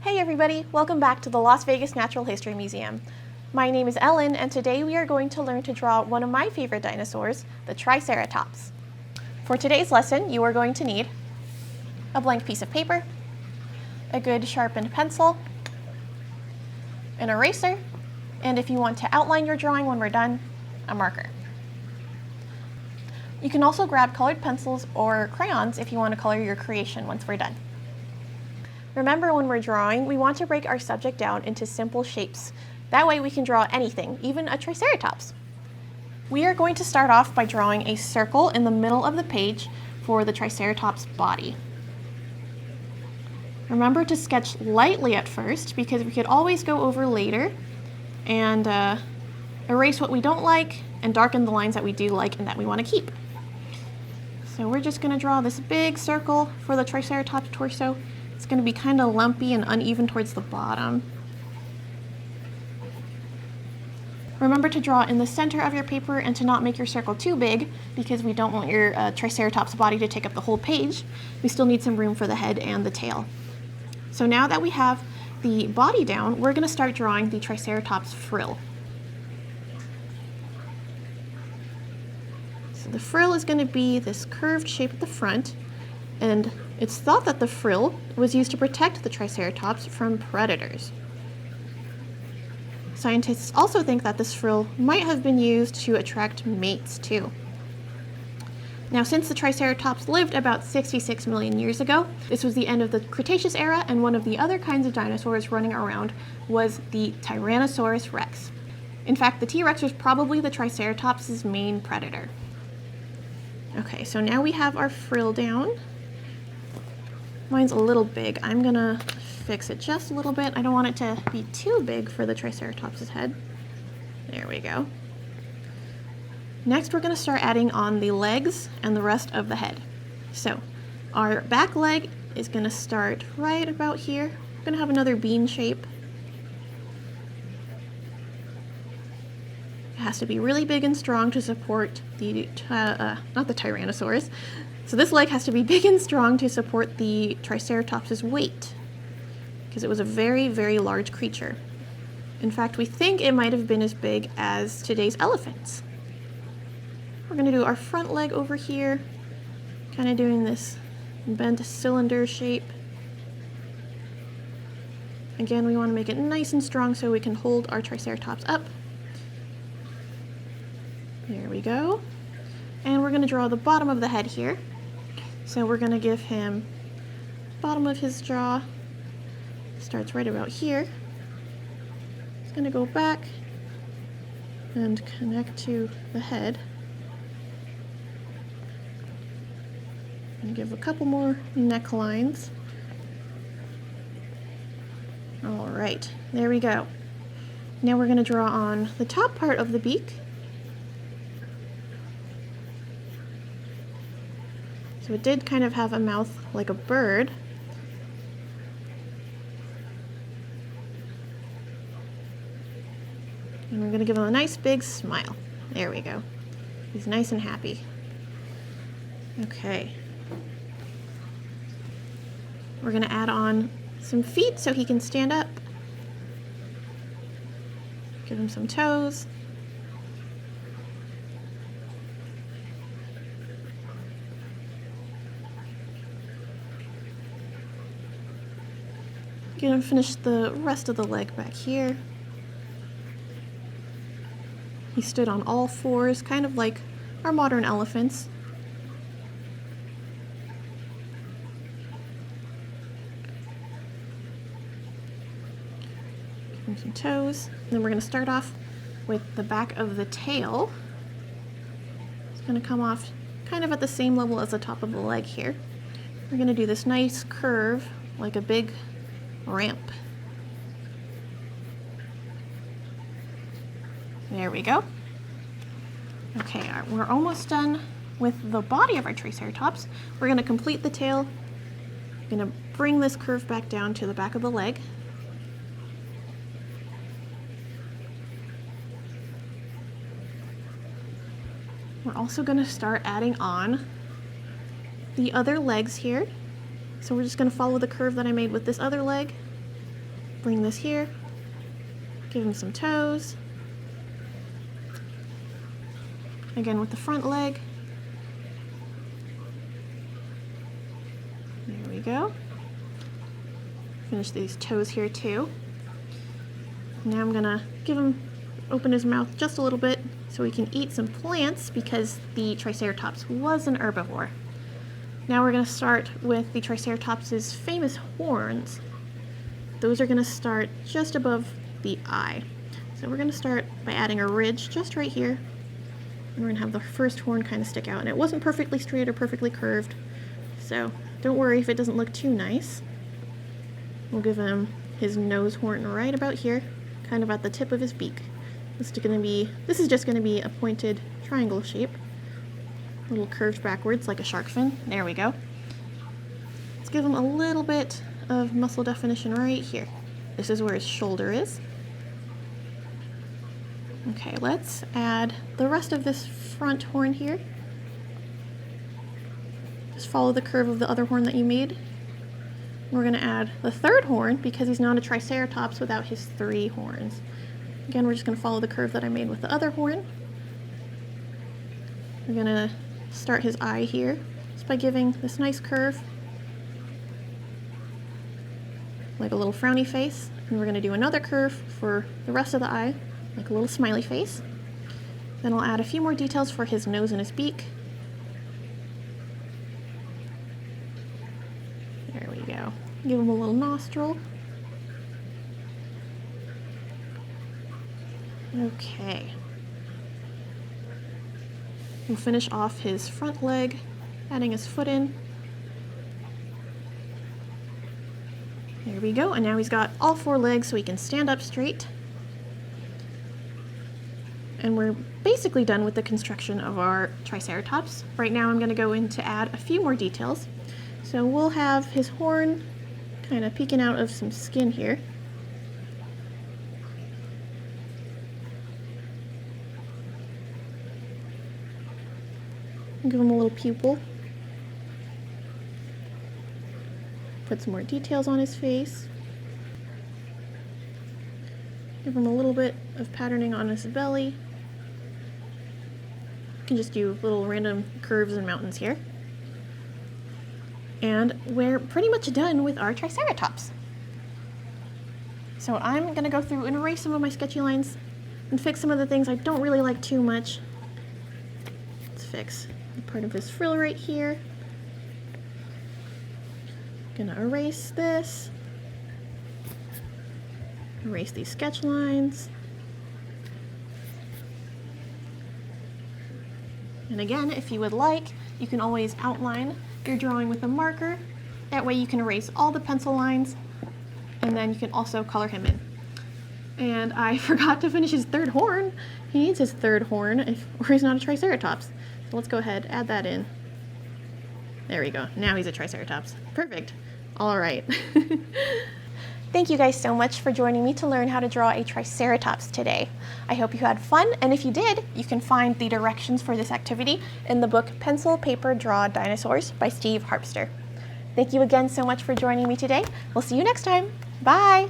Hey everybody, welcome back to the Las Vegas Natural History Museum. My name is Ellen, and today we are going to learn to draw one of my favorite dinosaurs, the Triceratops. For today's lesson, you are going to need a blank piece of paper, a good sharpened pencil, an eraser, and if you want to outline your drawing when we're done, a marker. You can also grab colored pencils or crayons if you want to color your creation once we're done. Remember, when we're drawing, we want to break our subject down into simple shapes. That way we can draw anything, even a Triceratops. We are going to start off by drawing a circle in the middle of the page for the Triceratops body. Remember to sketch lightly at first, because we could always go over later and erase what we don't like and darken the lines that we do like and that we want to keep. So we're just going to draw this big circle for the Triceratops torso. It's going to be kind of lumpy and uneven towards the bottom. Remember to draw in the center of your paper and to not make your circle too big, because we don't want your Triceratops body to take up the whole page. We still need some room for the head and the tail. So now that we have the body down, we're going to start drawing the Triceratops frill. So the frill is going to be this curved shape at the front, and it's thought that the frill was used to protect the Triceratops from predators. Scientists also think that this frill might have been used to attract mates too. Now, since the Triceratops lived about 66 million years ago, this was the end of the Cretaceous era, and one of the other kinds of dinosaurs running around was the Tyrannosaurus rex. In fact, the T-Rex was probably the Triceratops' main predator. Okay, so now we have our frill down. Mine's a little big. I'm gonna fix it just a little bit. I don't want it to be too big for the Triceratops' head. There we go. Next, we're gonna start adding on the legs and the rest of the head. So our back leg is gonna start right about here. We're gonna have another bean shape. It has to be really big and strong to support the, not the Tyrannosaurus. So this leg has to be big and strong to support the Triceratops' weight, because it was a very, very large creature. In fact, we think it might have been as big as today's elephants. We're going to do our front leg over here, kind of doing this bent cylinder shape. Again, we want to make it nice and strong so we can hold our Triceratops up. There we go. And we're going to draw the bottom of the head here. So we're going to give him bottom of his jaw, starts right about here. It's going to go back and connect to the head. And give a couple more necklines. All right, there we go. Now we're going to draw on the top part of the beak. So it did kind of have a mouth like a bird. And we're going to give him a nice big smile. There we go. He's nice and happy. Okay. We're going to add on some feet so he can stand up. Give him some toes. Gonna finish the rest of the leg back here. He stood on all fours, kind of like our modern elephants. Give him some toes. And then we're gonna start off with the back of the tail. It's gonna come off kind of at the same level as the top of the leg here. We're gonna do this nice curve, like a big ramp. There we go. Okay, we're almost done with the body of our Triceratops. We're going to complete the tail. I'm going to bring this curve back down to the back of the leg. We're also going to start adding on the other legs here. So we're just going to follow the curve that I made with this other leg. bring this here, give him some toes. Again with the front leg. There we go. Finish these toes here too. Now I'm gonna give him, open his mouth just a little bit so he can eat some plants because the Triceratops was an herbivore. Now we're gonna start with the Triceratops's famous horns. Those are gonna start just above the eye. So we're gonna start by adding a ridge just right here. And we're gonna have the first horn kind of stick out. And it wasn't perfectly straight or perfectly curved, so don't worry if it doesn't look too nice. We'll give him his nose horn right about here, kind of at the tip of his beak. This is just gonna be a pointed triangle shape. A little curved backwards like a shark fin. There we go. Let's give him a little bit of muscle definition right here. This is where his shoulder is. Okay, let's add the rest of this front horn here. Just follow the curve of the other horn that you made. We're going to add the third horn because he's not a Triceratops without his 3 horns. Again, we're just going to follow the curve that I made with the other horn. We're going to start his eye here just by giving this nice curve, like a little frowny face. And we're going to do another curve for the rest of the eye, like a little smiley face. Then I'll add a few more details for his nose and his beak. There we go. Give him a little nostril. Okay. We'll finish off his front leg, adding his foot in. There we go, and now he's got all 4 legs so he can stand up straight. And we're basically done with the construction of our Triceratops. Right now I'm going to go in to add a few more details. So we'll have his horn kind of peeking out of some skin here. Give him a little pupil. Put some more details on his face. Give him a little bit of patterning on his belly. You can just do little random curves and mountains here. And we're pretty much done with our Triceratops. So I'm going to go through and erase some of my sketchy lines and fix some of the things I don't really like too much. Let's fix part of his frill right here. Gonna erase this. Erase these sketch lines. And again, if you would like, you can always outline your drawing with a marker. That way you can erase all the pencil lines, and then you can also color him in. And I forgot to finish his 3rd horn. He needs his 3rd horn, or he's not a Triceratops. So let's go ahead, add that in. There we go. Now he's a Triceratops. Perfect. All right. Thank you guys so much for joining me to learn how to draw a Triceratops today. I hope you had fun, and if you did, you can find the directions for this activity in the book Pencil, Paper, Draw Dinosaurs by Steve Harpster. Thank you again so much for joining me today. We'll see you next time. Bye!